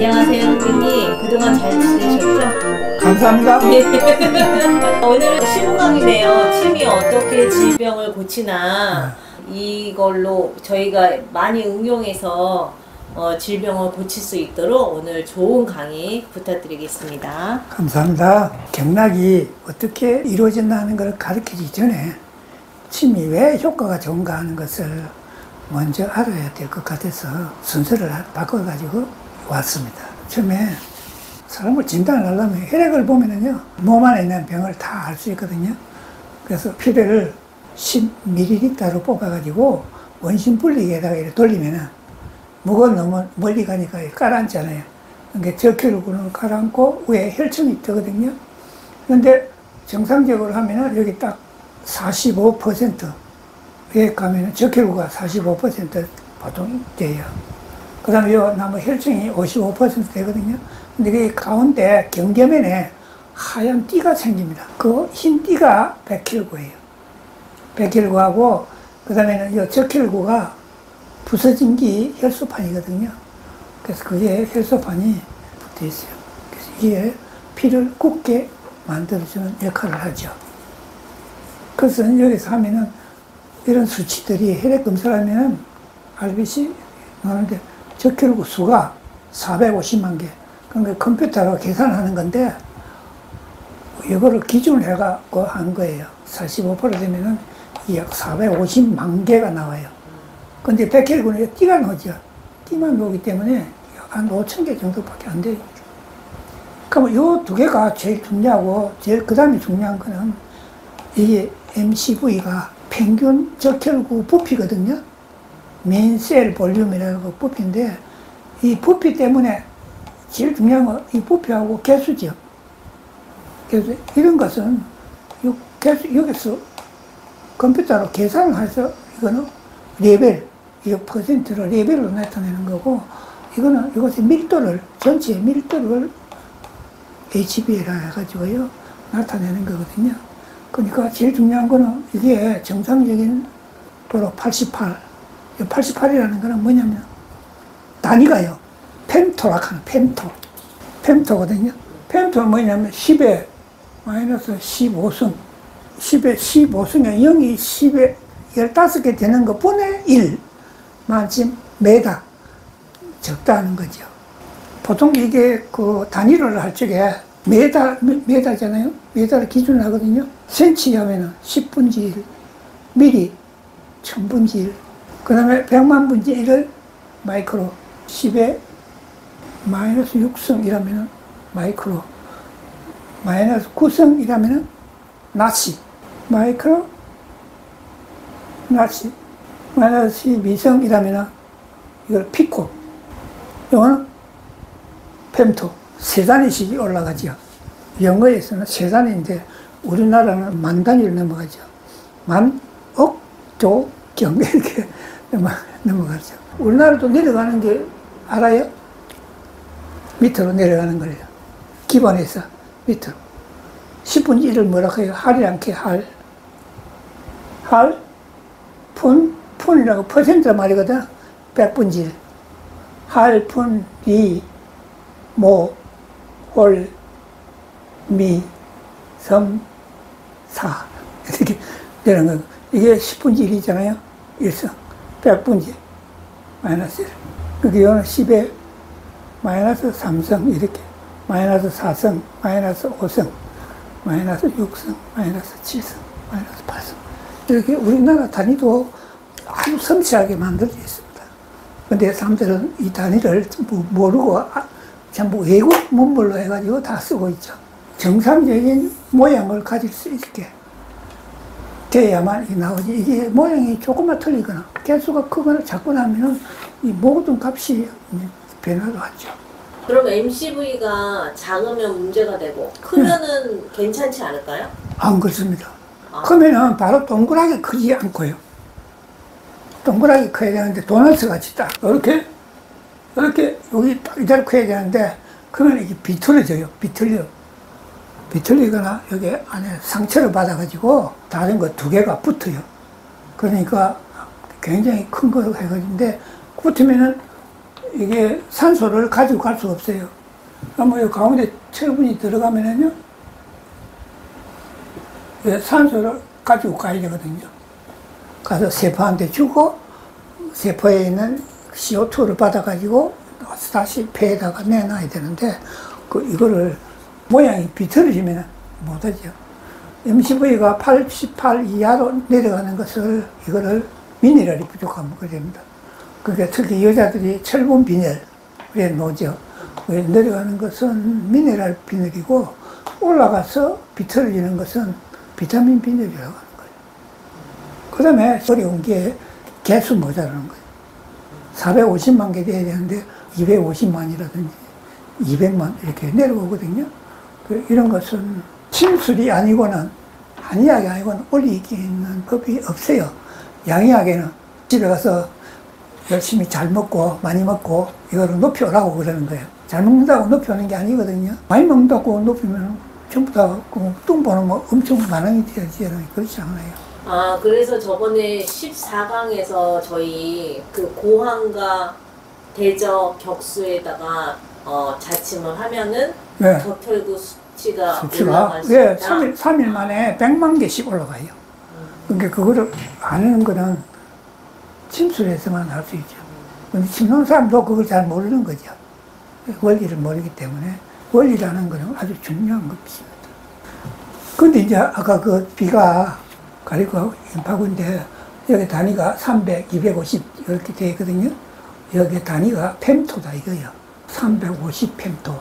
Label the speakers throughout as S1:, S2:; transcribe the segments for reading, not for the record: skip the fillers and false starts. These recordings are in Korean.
S1: 안녕하세요, 선생님. 그동안 잘 지내셨죠?
S2: 감사합니다.
S1: 오늘은 시무강이네요. 침이 어떻게 질병을 고치나 이걸로 저희가 많이 응용해서 질병을 고칠 수 있도록 오늘 좋은 강의 부탁드리겠습니다.
S2: 감사합니다. 경락이 어떻게 이루어진다 하는 걸 가르치기 전에 침이 왜 효과가 좋은가 하는 것을 먼저 알아야 될 것 같아서 순서를 바꿔가지고 왔습니다. 처음에 사람을 진단을 하려면 혈액을 보면은요, 몸 안에 있는 병을 다 알 수 있거든요. 그래서 피를 10ml로 뽑아가지고 원심 분리기에다가 이렇게 돌리면은 무거운 너무 멀리 가니까 깔아앉잖아요. 그러니까 적혈구는 깔아앉고 위에 혈청이 뜨거든요. 그런데 정상적으로 하면은 여기 딱 45%에 가면은 적혈구가 45% 보통 돼요. 그 다음에 요 나무 혈청이 55% 되거든요. 근데 그 가운데 경계면에 하얀 띠가 생깁니다. 그 흰 띠가 백혈구예요. 백혈구하고 그 다음에는 요 적혈구가 부서진 게 혈소판이거든요. 그래서 그게 혈소판이 붙어 있어요. 그래서 이게 피를 굳게 만들어주는 역할을 하죠. 그래서 여기서 하면은 이런 수치들이 혈액 검사를 하면은 RBC 나오는데 적혈구 수가 450만 개. 그러니까 컴퓨터로 계산하는 건데 이거를 기준을 해갖고 한 거예요. 45% 되면은 약 450만 개가 나와요. 근데 백혈구는 띠가 나오죠. 띠만 나오기 때문에 한 5천 개 정도밖에 안 돼요. 그러면 요 두 개가 제일 중요하고, 그 다음에 중요한 거는 이게 MCV가 평균 적혈구 부피거든요. 맨셀 볼륨이라고 부피인데, 이 부피 때문에 제일 중요한 건 이 부피하고 개수죠. 그래서 이런 것은 여기서 컴퓨터로 계산을 해서 이거는 레벨, 이 퍼센트를 레벨로 나타내는 거고, 이거는 이것의 밀도를, 전체 밀도를 HB라 해가지고요, 나타내는 거거든요. 그러니까 제일 중요한 거는 이게 정상적인 도로 88. 88이라는 거는 뭐냐면, 단위가요, 펜토라고 하는 펜토거든요. 펜토는 뭐냐면 10에 마이너스 15승. 10에 15승에 0이 10에 15개 되는 거 분의 1 만큼 메다 적다는 거죠. 보통 이게 그 단위를 할 적에 메다잖아요. 메다를 기준으로 하거든요. 센치 하면은 10분지 1, 미리 1000분지 1, 그 다음에 100만 분지 1을 마이크로, 10에 마이너스 6승이라면은 마이크로, 마이너스 9승이라면은 나치, 마이크로, 나치, 마이너스 12승이라면은 이걸 피코, 이거는 펜토, 세 단위씩 올라가죠. 영어에서는 세 단위인데 우리나라는 만 단위를 넘어가죠. 만, 억, 조, 경 이렇게 넘어가죠. 우리나라도 내려가는 게 알아요? 밑으로 내려가는 거예요. 기본에서 밑으로. 10분의 1을 뭐라고 해요? 할이란 게 할. 할, 푼이라고 퍼센트란 말이거든. 100분의 1. 할, 푼, 리, 모, 홀, 미, 섬, 사. 이렇게 되는 거고. 이게 10분의 1이잖아요. 1승. 100분의 1. 마이너스 1. 그게 요는 10에 마이너스 3승. 이렇게. 마이너스 4승. 마이너스 5승. 마이너스 6승. 마이너스 7승. 마이너스 8승. 이렇게 우리나라 단위도 아주 섬세하게 만들어져 있습니다. 근데 사람들은 이 단위를 모르고 전부 외국 문물로 해가지고 다 쓰고 있죠. 정상적인 모양을 가질 수 있게 돼야만 이게 나오지. 이게 모양이 조금만 틀리거나 개수가 크거나 작거나 하면은 이 모든 값이 변화가 왔죠.
S1: 그럼 MCV가 작으면 문제가 되고 크면은 괜찮지 않을까요?
S2: 안 그렇습니다. 크면은 바로 동그랗게 크지 않고요. 동그랗게 커야 되는데 도넛 같이 딱 이렇게 여기 딱 이대로 커야 되는데 그러면 이게 비틀어져요. 비틀리거나 여기 안에 상처를 받아가지고 다른 거 두 개가 붙어요. 그러니까 굉장히 큰 거로 해가지고 붙으면은 이게 산소를 가지고 갈 수가 없어요. 그러면 이 가운데 철분이 들어가면은요, 산소를 가지고 가야 되거든요. 가서 세포한테 주고, 세포에 있는 CO2를 받아가지고 다시 폐에다가 내놔야 되는데, 이거를 모양이 비틀어지면 못하죠. MCV가 88 이하로 내려가는 것을, 이거를 미네랄이 부족하면 그래 됩니다. 그러니까 특히 여자들이 철분 비늘에 놓죠. 내려가는 것은 미네랄 비늘이고, 올라가서 비틀어지는 것은 비타민 비늘이라고 하는 거예요. 그 다음에 어려운 게 개수 모자라는 거예요. 450만 개 돼야 되는데 250만이라든지 200만 이렇게 내려오거든요. 이런 것은 침술이 아니고는, 한의학이 아니고는 올리기 있는 법이 없어요. 양의학에는 집에 가서 열심히 잘 먹고 많이 먹고 이거를 높여오라고 그러는 거예요. 잘 먹는다고 높여오는 게 아니거든요. 많이 먹는다고 높이면 전부 다 뚱 보는 뭐 엄청 만원이 되어야지. 그렇지 않아요.
S1: 아, 그래서 저번에 14강에서 저희 그 고환과 대저 격수에다가 자침을 하면은
S2: 네.
S1: 저혈구 수치가
S2: 수치가
S1: 올라갈 수
S2: 예,
S1: 있다.
S2: 3일 만에 100만 개씩 올라가요. 그러니까 그거를 아는 거는 침술에서만 할 수 있죠. 근데 침는 사람도 그걸 잘 모르는 거죠. 원리를 모르기 때문에 원리라는 거는 아주 중요한 것입니다. 근데 이제 아까 그 비가 가리고 임파구인데 여기 단위가 300, 250 이렇게 되어 있거든요. 여기 단위가 펜토다 이거예요. 350 펜토.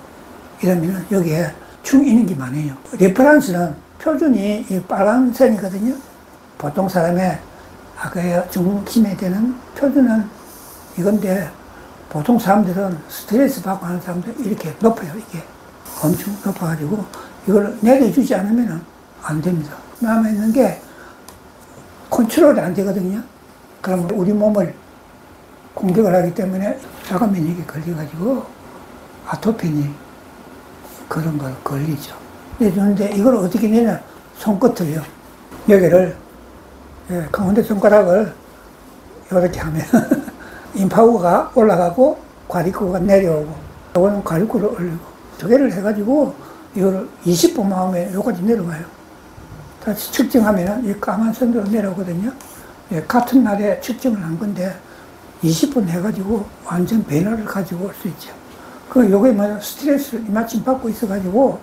S2: 이러면은 여기에 중인기 많아요. 레퍼런스는 표준이 이 빨간 선이거든요. 보통 사람의 아까 중심에 되는 표준은 이건데, 보통 사람들은 스트레스 받고 하는 사람들 이렇게 높아요. 이게 엄청 높아가지고 이걸 내려주지 않으면 안 됩니다. 남아있는 게 컨트롤이 안 되거든요. 그럼 우리 몸을 공격을 하기 때문에 자가 면역이 걸려가지고 아토피니 그런 걸 걸리죠. 내주는데 이걸 어떻게 내냐? 손끝을요. 여기를, 가운데 손가락을 이렇게 하면 임파구가 올라가고 과립구가 내려오고, 이거는 과립구를 올리고, 두 개를 해가지고 이거를 20분만 하면 여기까지 내려가요. 다시 측정하면 이 까만 선으로 내려오거든요. 같은 날에 측정을 한 건데 20분 해가지고 완전 변화를 가지고 올 수 있죠. 요게 뭐 스트레스를 이마침 받고 있어가지고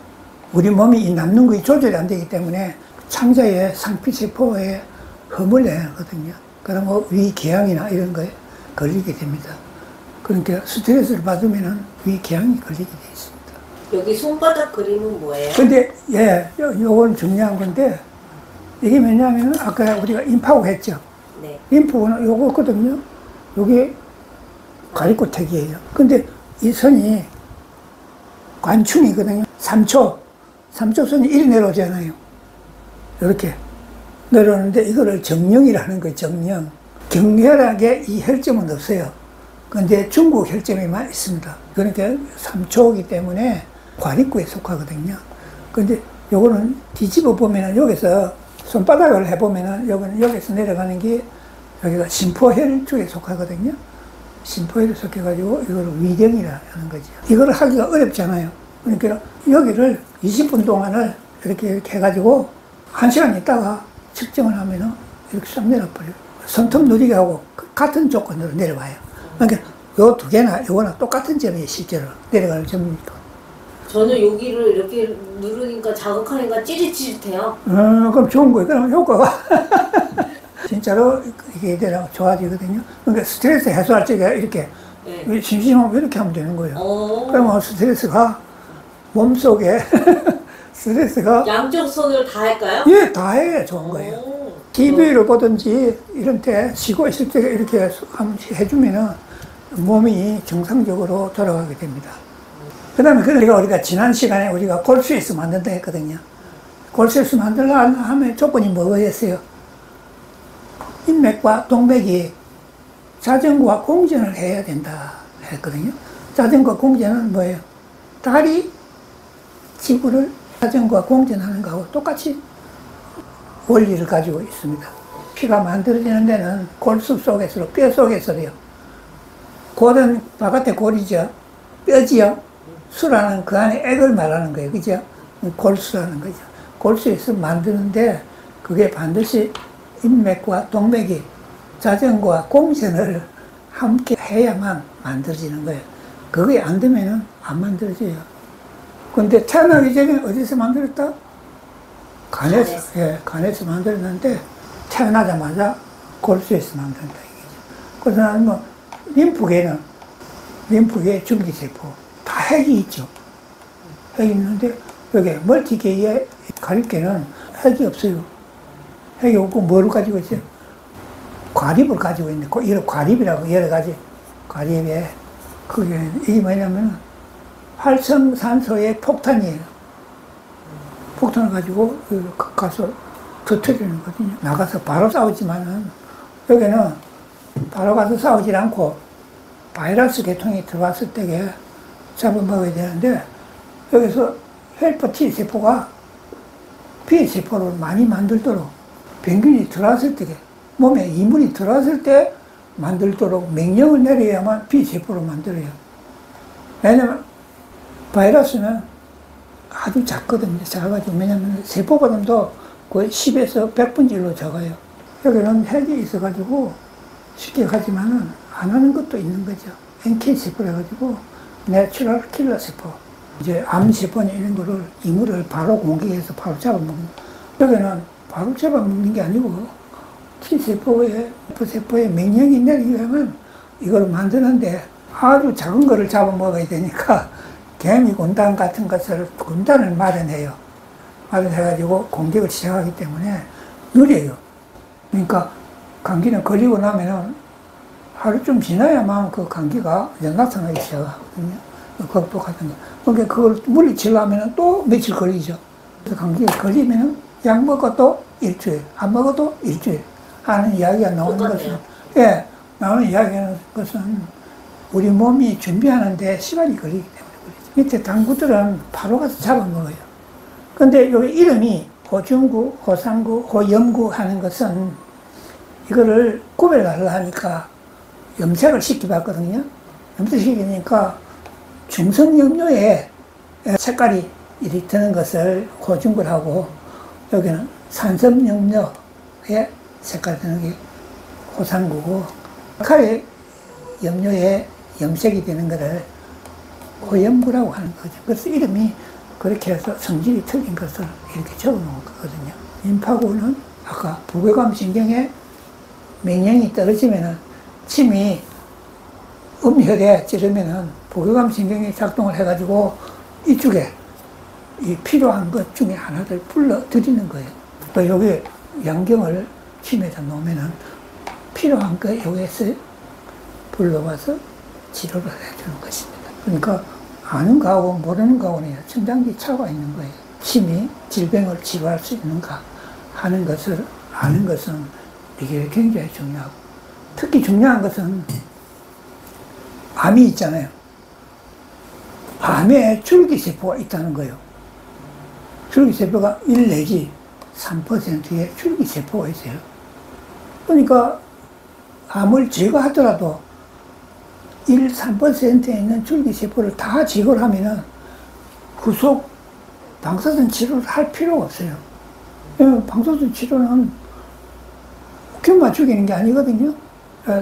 S2: 우리 몸이 이 남는 것이 조절이 안 되기 때문에 창자의 상피세포에 허물려야 하거든요. 그러면 위궤양이나 이런 거에 걸리게 됩니다. 그러니까 스트레스를 받으면 위궤양이 걸리게 돼 있습니다.
S1: 여기 손바닥 그림은 뭐예요?
S2: 근데, 요건 중요한 건데, 이게 뭐냐면, 아까 우리가 임파구 했죠?
S1: 네.
S2: 임파구는 요거거든요? 요게 가리코택이에요. 근데 이 선이 관충이거든요. 3초 선이 이리 내려오잖아요. 이렇게 내려오는데, 이거를 정령이라는 거예요, 정령. 격렬하게 이 혈점은 없어요. 근데 중국 혈점에만 있습니다. 그러니까 3초이기 때문에 과립구에 속하거든요. 근데 요거는 뒤집어 보면은 여기서 손바닥을 해보면은 여기서 내려가는 게 여기가 심포혈 쪽에 속하거든요. 심포혈에 속해가지고 이거를 위경이라 하는 거죠. 이걸 하기가 어렵잖아요. 그러니까 여기를 20분 동안을 이렇게 해가지고 1시간 있다가 측정을 하면은 이렇게 싹 내려버려요. 손톱 누리게 하고 같은 조건으로 내려와요. 그러니까 요 두 개나 요거나 똑같은 점이에요, 실제로. 내려가는 점이니까.
S1: 저는 여기를 이렇게 누르니까 자극하니까 찌릿찌릿해요.
S2: 그럼 좋은 거예요. 그럼 효과가. 진짜로 이게 좋아지거든요. 그러니까 스트레스 해소할 적에 이렇게, 네. 심심하면 이렇게 하면 되는 거예요. 그러면 스트레스가 몸속에, 스트레스가.
S1: 양쪽 손으로 다 할까요?
S2: 예, 다 해. 좋은 거예요. TV를 보든지 이런 때 쉬고 있을 때 이렇게 해주면은 몸이 정상적으로 돌아가게 됩니다. 그 다음에 우리가 지난 시간에 우리가 골수에서 만든다 했거든요. 골수에서 만들려 하면 조건이 뭐였어요? 인맥과 동맥이 자전과 공전을 해야 된다 했거든요. 자전과 공전은 뭐예요? 다리, 지구를 자전과 공전하는 거하고 똑같이 원리를 가지고 있습니다. 피가 만들어지는 데는 골수 속에서, 뼈 속에서요. 골은 바깥에 골이죠. 뼈지요. 수라는 그 안에 액을 말하는 거예요. 그죠? 골수라는 거죠. 골수에서 만드는데 그게 반드시 인맥과 동맥이 자전과 공전을 함께 해야만 만들어지는 거예요. 그게 안 되면은 안 만들어져요. 근데 태어나기 전에 어디서 만들었다? 간에서. 예, 간에서 만들었는데 태어나자마자 골수에서 만든다. 그래서 나는 뭐, 림프계에 줄기세포, 다 핵이 있죠. 핵이 있는데, 여기 멀티계의 가립계는 핵이 없어요. 핵이 없고, 뭐를 가지고 있어요? 과립을 가지고 있는, 이런 과립이라고, 여러 가지 과립에, 그게, 이게 뭐냐면, 활성산소의 폭탄이에요. 폭탄을 가지고, 가서 터뜨리는 거거든요. 나가서 바로 싸우지만은, 여기는 바로 가서 싸우질 않고, 바이러스 계통이 들어왔을 때에 잡아먹어야 되는데, 여기서 헬퍼 T세포가 B세포를 많이 만들도록, 병균이 들어왔을 때, 몸에 이물이 들어왔을 때 만들도록 명령을 내려야만 B세포를 만들어요. 왜냐면, 바이러스는 아주 작거든요. 작아가지고, 왜냐면 세포보다도 거의 10에서 100분질로 작아요. 여기는 핵이 있어가지고 쉽게 가지만은 안 하는 것도 있는 거죠. NK세포라 가지고 내추럴 킬러 세포. 이제 암세포나 이런 거를 이물을 바로 공격해서 바로 잡아먹는. 여기는 바로 잡아먹는 게 아니고 T세포의 F세포의 명령이 내리려면 이걸 만드는데 아주 작은 거를 잡아먹어야 되니까 개미 군단 같은 것을 군단을 마련해요. 마련해가지고 공격을 시작하기 때문에 느려요. 그러니까 감기는 걸리고 나면은 하루쯤 지나야만 그 감기가 이제 나타나기 시작하거든요. 극복하던 거. 그러니까 그걸 물리치려면 또 며칠 걸리죠. 그래서 감기가 걸리면은 약 먹어도 일주일, 안 먹어도 일주일 하는 이야기가 나오는 것은, 예, 나오는 이야기하는 것은 우리 몸이 준비하는데 시간이 걸리기 때문에 그렇죠. 밑에 당구들은 바로 가서 잡아먹어요. 근데 여기 이름이 호중구, 호상구, 호염구 하는 것은 이거를 구별을 하니까 염색을 시켜봤거든요. 염색시키니까 중성염료에 색깔이 이리 드는 것을 호중구를 하고 여기는 산성염료에 색깔이 드는 게 호상구고 칼의 염료에 염색이 되는 것을 호염구라고 하는 거죠. 그래서 이름이 그렇게 해서 성질이 틀린 것을 이렇게 적어 놓은 거거든요. 림파구는 아까 부교감 신경에 명령이 떨어지면은 침이 음혈에 찌르면은 부교감 신경이 작동을 해가지고 이쪽에 이 필요한 것 중에 하나를 불러들이는 거예요. 또 여기 양경을 침에다 놓으면은 필요한 거 여기에서 불러와서 치료를 해주는 것입니다. 그러니까 아는 거하고 모르는 거하고는 천장기 차가 있는 거예요. 침이 질병을 치료할 수 있는가 하는 것을 아는 것은 이게 굉장히 중요하고 특히 중요한 것은 암이 있잖아요. 암에 줄기세포가 있다는 거예요. 줄기세포가 1 내지 3%의 줄기세포가 있어요. 그러니까 암을 제거하더라도 1, 3%에 있는 줄기세포를 다 제거를 하면은 후속 방사선 치료를 할 필요가 없어요. 왜냐면 방사선 치료는 균만 죽이는 게 아니거든요.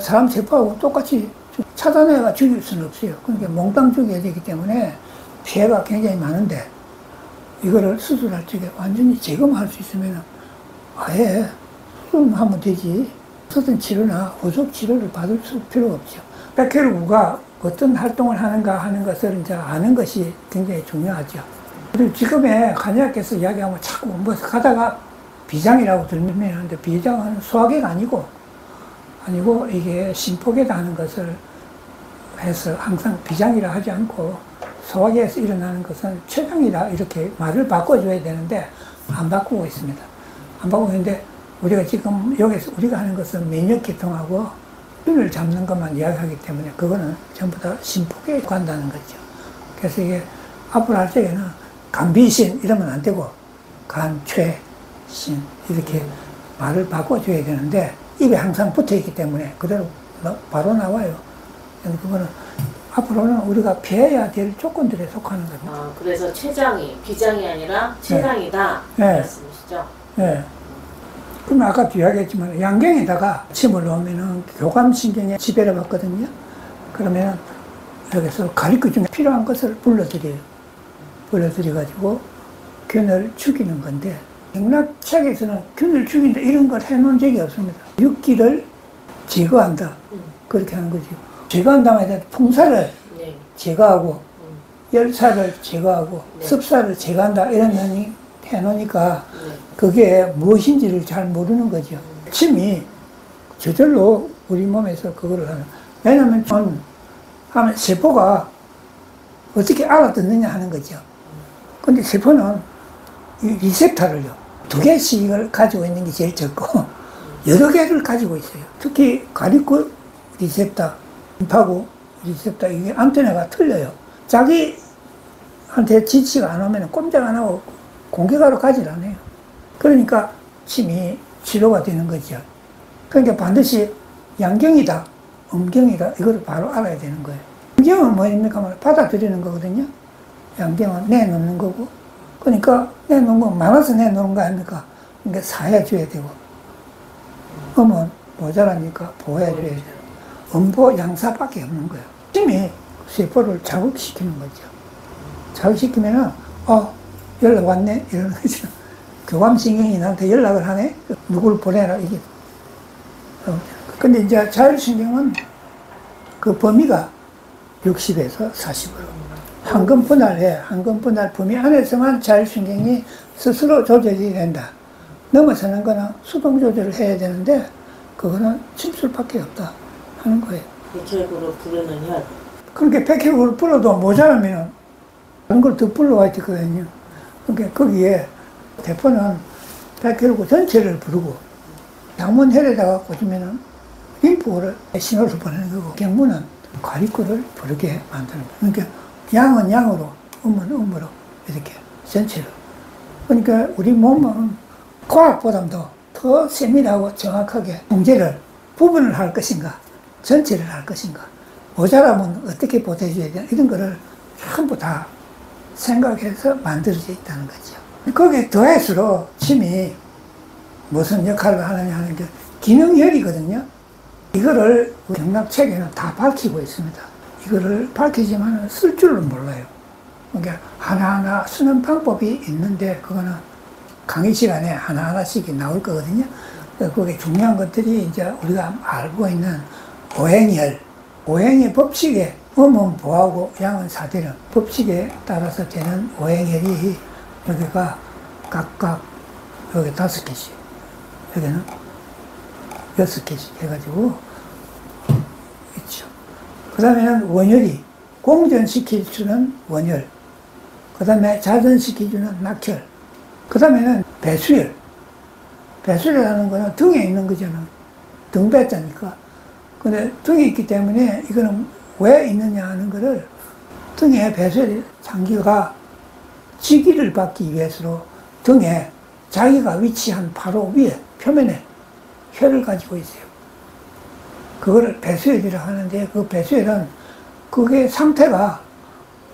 S2: 사람 세포하고 똑같이 차단해가 죽일 수는 없어요. 그러니까 몽땅 죽여야 되기 때문에 피해가 굉장히 많은데 이거를 수술할 적에 완전히 제거할 수 있으면 아예 수술하면 되지. 어떤 치료나 후속 치료를 받을 필요가 없죠. 백혈구가 어떤 활동을 하는가 하는 것을 이제 아는 것이 굉장히 중요하죠. 그리고 지금의 간의학께서 이야기하면 자꾸 뭐 가다가 비장이라고 들리는데 비장은 소화계가 아니고 이게 심포계다 하는 것을 해서 항상 비장이라 하지 않고 소화계에서 일어나는 것은 췌장이라 이렇게 말을 바꿔줘야 되는데 안 바꾸고 있습니다. 안 바꾸고 있는데 우리가 지금 여기서 우리가 하는 것은免疫계통하고 균을 잡는 것만 이야기하기 때문에 그거는 전부 다 심포계에 관다는 거죠. 그래서 이게 앞으로 할 적에는 간비신 이러면 안 되고 간최신 이렇게 말을 바꿔줘야 되는데 입에 항상 붙어 있기 때문에 그대로 바로 나와요. 그거는 앞으로는 우리가 피해야 될 조건들에 속하는 겁니다.
S1: 아, 그래서 췌장이 비장이 아니라 췌장이다
S2: 네.
S1: 말씀이시죠?
S2: 네. 그럼 아까도 이야기했지만 양경에다가 침을 넣으면은 교감신경에 지배를 받거든요. 그러면 여기서 가리켜 중에 필요한 것을 불러드려요. 불러드려가지고 균을 죽이는 건데 경락책에서는 균을 죽인다 이런 걸 해놓은 적이 없습니다. 육기를 제거한다. 그렇게 하는 거죠. 제거한다면 일단 풍사를
S1: 네.
S2: 제거하고 열사를 제거하고
S1: 네.
S2: 습사를 제거한다 이런 면이 해놓으니까
S1: 네.
S2: 그게 무엇인지를 잘 모르는 거죠. 침이 저절로 우리 몸에서 그거를 하는. 왜냐하면 하면 세포가 어떻게 알아듣느냐 하는 거죠. 근데 세포는 이 리셉터를요, 2개씩을 가지고 있는 게 제일 적고, 여러 개를 가지고 있어요. 특히 가리코 리셉터, 임파구 리셉터, 이게 안테나가 틀려요. 자기한테 지시가 안 오면 꼼짝 안 하고 공격하러 가질 않아요. 그러니까 침이 치료가 되는 거죠. 그러니까 반드시 양경이다, 음경이다, 이걸 바로 알아야 되는 거예요. 음경은 뭐입니까? 받아들이는 거거든요. 양경은 내놓는 거고. 그러니까 내놓은 거 많아서 내놓는 거 아닙니까? 그러니까 사해줘야 되고. 음은 모자라니까 보호해줘야 돼요. 음보 양사밖에 없는 거예요. 침이 세포를 자극시키는 거죠. 자극시키면은, 연락 왔네? 이러는 거죠. 교감신경이 나한테 연락을 하네? 누구를 보내라, 이게. 근데 이제 자율신경은 그 범위가 60에서 40으로. 황금 분할 범위 안에서만 자율신경이 스스로 조절이 된다. 넘어서는 거는 수동 조절을 해야 되는데, 그거는 침술밖에 없다 하는 거예요.
S1: 백혈구로 부르는 혈.
S2: 그렇게 백혈구를 불러도 모자라면 다른 걸 더 불러와야 되거든요. 그러니까 거기에 대포는 백혈구 전체를 부르고, 양문혈에다가 꽂으면은 림프를 신호를 보내는 거고, 경무는 가리코를 부르게 만드는 거예요. 그러니까 양은 양으로, 음은 음으로 이렇게 전체로. 그러니까 우리 몸은 과학보다도 더 세밀하고 정확하게 통제를, 부분을 할 것인가, 전체를 할 것인가, 모자라면 어떻게 보태줘야 되나, 이런 거를 전부 다 생각해서 만들어져 있다는 거죠. 거기에 더할수록 침이 무슨 역할을 하느냐 하는 게 기능혈이거든요. 이거를 경락책에는 다 밝히고 있습니다. 이거를 밝히지만 쓸 줄은 몰라요. 그러니까 하나하나 쓰는 방법이 있는데, 그거는 강의 시간에 하나하나씩 나올 거거든요. 그게 중요한 것들이 이제 우리가 알고 있는 오행혈, 오행의 법칙에 음은 보하고 양은 사되는 법칙에 따라서 되는 오행혈이 여기가 각각 여기 5개씩, 여기는 6개씩 해가지고 있죠. 그 다음에는 원혈이 공전시켜주는 원혈, 그 다음에 자전시켜주는 낙혈, 그 다음에는 배수혈. 배수혈이라는 거는 등에 있는 거잖아. 등배자니까. 근데 등에 있기 때문에 이거는 왜 있느냐 하는 거를, 등에 배수혈 장기가 지기를 받기 위해서로 등에 자기가 위치한 바로 위에 표면에 혈을 가지고 있어요. 그거를 배수혈이라고 하는데, 그 배수혈은 그게 상태가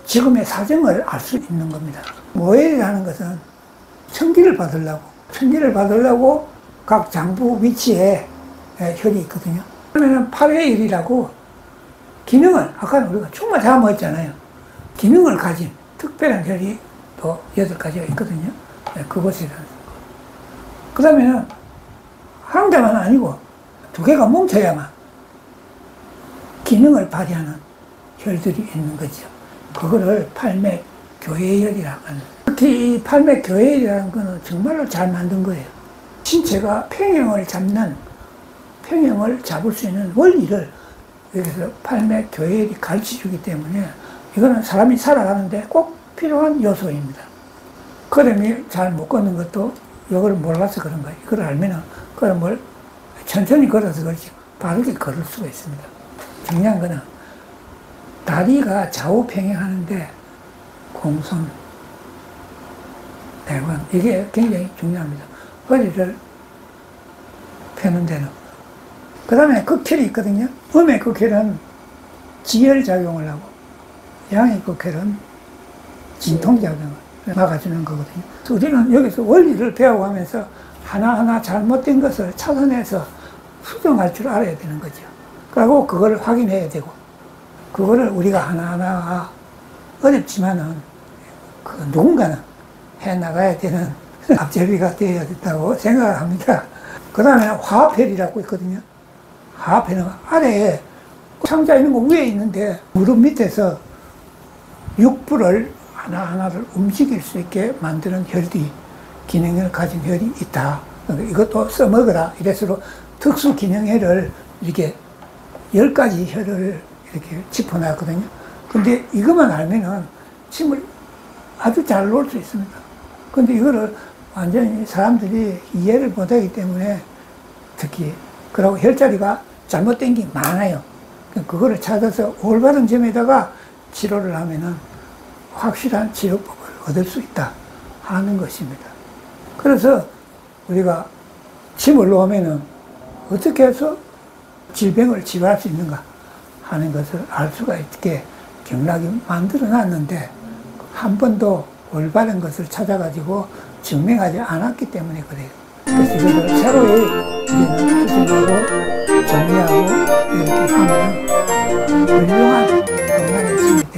S2: 지금의 사정을 알 수 있는 겁니다. 모혈이라는 것은 청기를 받으려고 각 장부 위치에 혈이 있거든요. 그러면 팔회혈이라고 기능을, 아까 우리가 충만 다 먹었잖아요. 기능을 가진 특별한 혈이 또 8가지가 있거든요. 그것이라는 거. 그 다음에는 한 개만 아니고 2개가 뭉쳐야만 기능을 발휘하는 혈들이 있는 거죠. 그거를 팔맥교회혈이라고 하는. 특히 이 팔맥교회혈이라는 거는 정말로 잘 만든 거예요. 신체가 평형을 잡을 수 있는 원리를 여기서 팔맥교회혈이 가르쳐 주기 때문에, 이거는 사람이 살아가는데 꼭 필요한 요소입니다. 걸음이 잘 못 걷는 것도 이걸 몰라서 그런 거예요. 이걸 알면은 걸음을 천천히 걸어서 그렇지 빠르게 걸을 수가 있습니다. 중요한 거는 다리가 좌우 평행하는데 공손, 대관, 이게 굉장히 중요합니다. 허리를 펴는 데는. 그 다음에 극혈이 있거든요. 음의 극혈은 지혈작용을 하고 양이국혈은 진통작용을 막아주는 거거든요. 우리는 여기서 원리를 배워가면서 하나하나 잘못된 것을 찾아내서 수정할 줄 알아야 되는 거죠. 그리고 그걸 확인해야 되고, 그거를 우리가 하나하나 어렵지만은 누군가는 해나가야 되는 앞제비가 되어야 된다고 생각을 합니다. 그 다음에 화합혈이라고 있거든요. 화합혈은 아래에 상자 있는 거 위에 있는데 무릎 밑에서 육부를 하나하나를 움직일 수 있게 만드는 혈이, 기능을 가진 혈이 있다. 이것도 써먹어라. 이래서 특수 기능혈을 이렇게 10가지 혈을 이렇게 짚어놨거든요. 근데 이것만 알면은 침을 아주 잘 놓을 수 있습니다. 근데 이거를 완전히 사람들이 이해를 못하기 때문에 특히, 그리고 혈자리가 잘못된 게 많아요. 그거를 찾아서 올바른 점에다가 치료를 하면은 확실한 치료법을 얻을 수 있다 하는 것입니다. 그래서 우리가 침을 놓으면은 어떻게 해서 질병을 치료할 수 있는가 하는 것을 알 수가 있게 경락이 만들어 놨는데, 한 번도 올바른 것을 찾아가지고 증명하지 않았기 때문에 그래요. 그래서 이것을 새로이 우리는 수정하고 정리하고 이렇게 하면 훌륭한 건강해집니다.